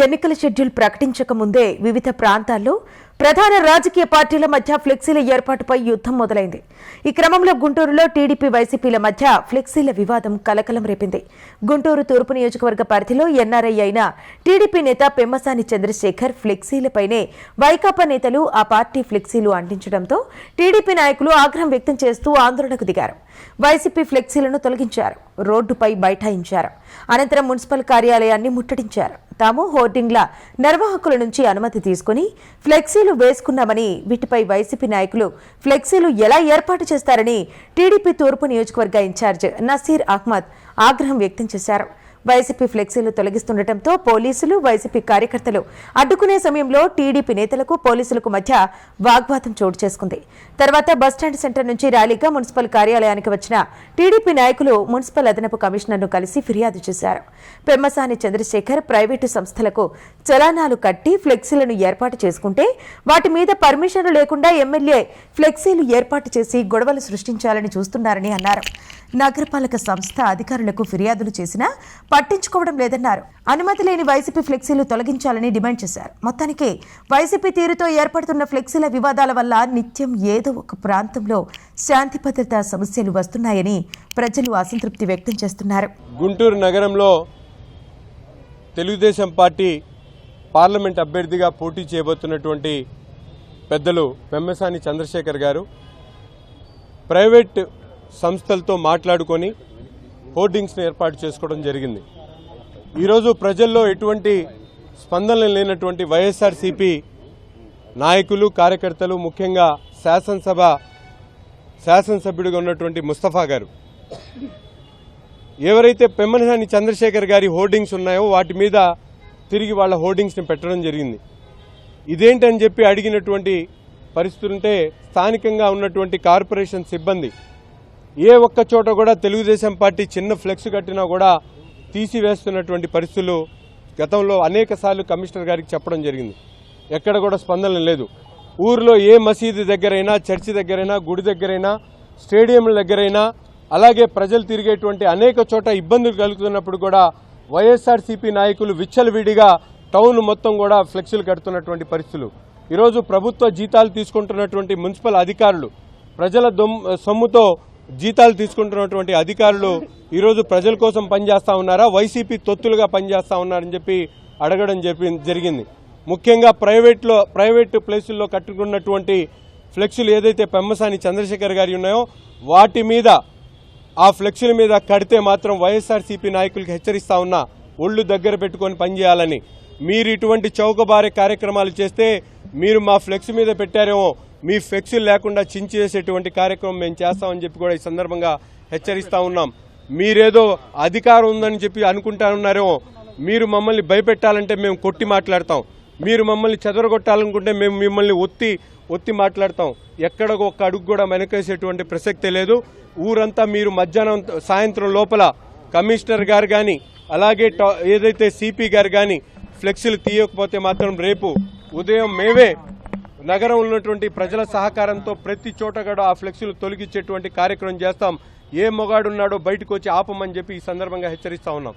ఎన్నికల షెడ్యూల్ ప్రకటించక ముందే వివిధ ప్రాంతాల్లో ప్రధాన రాజకీయ పార్టీల మధ్య ఫ్లెక్సీల ఏర్పాటుపై యుద్ధం మొదలైంది. ఈ క్రమంలో గుంటూరులో టీడీపీ వైసీపీల మధ్య ఫ్లెక్సీల వివాదం కలకలం రేపింది. గుంటూరు తూర్పు నియోజకవర్గ పరిధిలో ఎన్ఆర్ఐ అయిన టీడీపీ నేత పెమ్మసాని చంద్రశేఖర్ ఫ్లెక్సీలపైనే వైకాపా నేతలు ఆ పార్టీ ఫ్లెక్సీలు అంటించడంతో టీడీపీ నాయకులు ఆగ్రహం వ్యక్తం చేస్తూ ఆందోళనకు దిగారు. వైసీపీ ఫ్లెక్సీలను తొలగించారు, రోడ్డుపై బైఠాయించారు. అనంతరం మున్సిపల్ కార్యాలయాన్ని ముట్టడించారు. తాము హోర్డింగ్ల నిర్వాహకుల నుంచి అనుమతి తీసుకుని ఫ్లెక్సీలు వేసుకున్నామని, వీటిపై వైసీపీ నాయకులు ఫ్లెక్సీలు ఎలా ఏర్పాటు చేస్తారని టీడీపీ తూర్పు నియోజకవర్గ ఇన్ఛార్జ్ నసీర్ అహ్మద్ ఆగ్రహం వ్యక్తం చేశారు. వైసీపీ ఫ్లెక్సీలు తొలగిస్తుండటంతో పోలీసులు, వైసీపీ కార్యకర్తలు అడ్డుకునే సమయంలో టీడీపీ నేతలకు పోలీసులకు మధ్య వాగ్వాదం చోటు చేసుకుంది. తర్వాత బస్టాండ్ సెంటర్ నుంచి ర్యాలీగా మున్సిపల్ కార్యాలయానికి వచ్చిన టీడీపీ నాయకులు మున్సిపల్ అదనపు కమిషనర్ను కలిసి ఫిర్యాదు చేశారు. పెమ్మసాని చంద్రశేఖర్ ప్రైవేటు సంస్థలకు చలానాలు కట్టి ఫ్లెక్సీలను ఏర్పాటు చేసుకుంటే వాటి మీద పర్మిషన్లు లేకుండా ఎమ్మెల్యే ఫ్లెక్సీలు ఏర్పాటు చేసి గొడవలు సృష్టించాలని చూస్తున్నారని అన్నారు. నగరపాలక సంస్థ అధికారులకు ఫిర్యాదులు చేసినా పట్టించుకోవడం లేదన్నారు. అనుమతి లేని వైసీపీ ఫ్లెక్సీలు తొలగించాలని డిమాండ్ చేశారు. మొత్తానికి వైసీపీ తీరుతో ఏర్పడుతున్న ఫ్లెక్సీల వివాదాల వల్ల నిత్యం ఏదో ఒక ప్రాంతంలో శాంతి భద్రతా సమస్యలు వస్తున్నాయని ప్రజలు అసంతృప్తి వ్యక్తం చేస్తున్నారు. గుంటూరు నగరంలో తెలుగుదేశం పార్టీ పార్లమెంట్ అభ్యర్థిగా పోటీ చేయబోతున్నటువంటి పెద్దలు పెమ్మసాని చంద్రశేఖర్ గారు ప్రైవేట్ సంస్థలతో మాట్లాడుకొని హోర్డింగ్స్ను ఏర్పాటు చేసుకోవడం జరిగింది. ఈరోజు ప్రజల్లో ఎటువంటి స్పందన లేనటువంటి వైఎస్ఆర్సీపీ నాయకులు, కార్యకర్తలు, ముఖ్యంగా శాసనసభ్యుడిగా ఉన్నటువంటి ముస్తఫా గారు ఎవరైతే పెమ్మసాని చంద్రశేఖర్ గారి హోర్డింగ్స్ ఉన్నాయో వాటి మీద తిరిగి వాళ్ళ హోర్డింగ్స్ని పెట్టడం జరిగింది. ఇదేంటని చెప్పి అడిగినటువంటి పరిస్థితుంటే స్థానికంగా ఉన్నటువంటి కార్పొరేషన్ సిబ్బంది ఏ ఒక్క చోట కూడా తెలుగుదేశం పార్టీ చిన్న ఫ్లెక్స్ కట్టినా కూడా తీసివేస్తున్నటువంటి పరిస్థితులు గతంలో అనేక సార్లు కమిషనర్ గారికి చెప్పడం జరిగింది. ఎక్కడ కూడా స్పందన లేదు. ఊర్లో ఏ మసీదు దగ్గరైనా, చర్చి దగ్గరైనా, గుడి దగ్గరైనా, స్టేడియంల దగ్గరైనా, అలాగే ప్రజలు తిరిగేటువంటి అనేక చోట ఇబ్బందులు కలుగుతున్నప్పుడు కూడా వైఎస్ఆర్సీపీ నాయకులు విచ్చలవిడిగా టౌన్ మొత్తం కూడా ఫ్లెక్సీలు కడుతున్నటువంటి పరిస్థితులు. ఈరోజు ప్రభుత్వ జీతాలు తీసుకుంటున్నటువంటి మున్సిపల్ అధికారులు, ప్రజల సొమ్ముతో జీతాలు తీసుకుంటున్నటువంటి అధికారులు ఈరోజు ప్రజల కోసం పనిచేస్తా ఉన్నారా, వైసీపీ తొత్తులుగా పనిచేస్తా ఉన్నారని చెప్పి అడగడం జరిగింది. ముఖ్యంగా ప్రైవేట్ ప్లేసుల్లో కట్టుకున్నటువంటి ఫ్లెక్సీలు ఏదైతే పెమ్మసాని చంద్రశేఖర్ గారి ఉన్నాయో వాటి మీద, ఆ ఫ్లెక్సీల మీద కడితే మాత్రం వైఎస్ఆర్సీపీ నాయకులకు హెచ్చరిస్తా ఉన్నా, ఒళ్ళు దగ్గర పెట్టుకొని పనిచేయాలని. మీరు ఇటువంటి చౌకబారే కార్యక్రమాలు చేస్తే మీరు మా ఫ్లెక్స్ మీద పెట్టారేమో, మీ ఫ్లెక్సీలు లేకుండా చించేసేటువంటి కార్యక్రమం మేము చేస్తామని చెప్పి కూడా ఈ సందర్భంగా హెచ్చరిస్తా ఉన్నాం. మీరేదో అధికారం ఉందని చెప్పి అనుకుంటా ఉన్నారేమో, మీరు మమ్మల్ని భయపెట్టాలంటే మేము కొట్టి మాట్లాడతాం, మీరు మమ్మల్ని చెదరగొట్టాలనుకుంటే మేము మిమ్మల్ని ఒత్తి మాట్లాడతాం. ఎక్కడ ఒక్క అడుగు కూడా వెనకేసేటువంటి ప్రసక్తే లేదు. ఊరంతా మీరు మధ్యాహ్నం సాయంత్రం లోపల కమిషనర్ గారు కానీ, అలాగే ఏదైతే సిపి గారు కానీ ఫ్లెక్సీలు తీయకపోతే మాత్రం రేపు ఉదయం మేమే నగరం ఉన్నటువంటి ప్రజల సహకారంతో ప్రతి చోట కూడా ఆ ఫ్లెక్సీలు తొలగించేటువంటి కార్యక్రమం చేస్తాం. ఏ మొగాడున్నాడో బయటకు వచ్చి ఆపమని చెప్పి ఈ సందర్భంగా హెచ్చరిస్తా ఉన్నాం.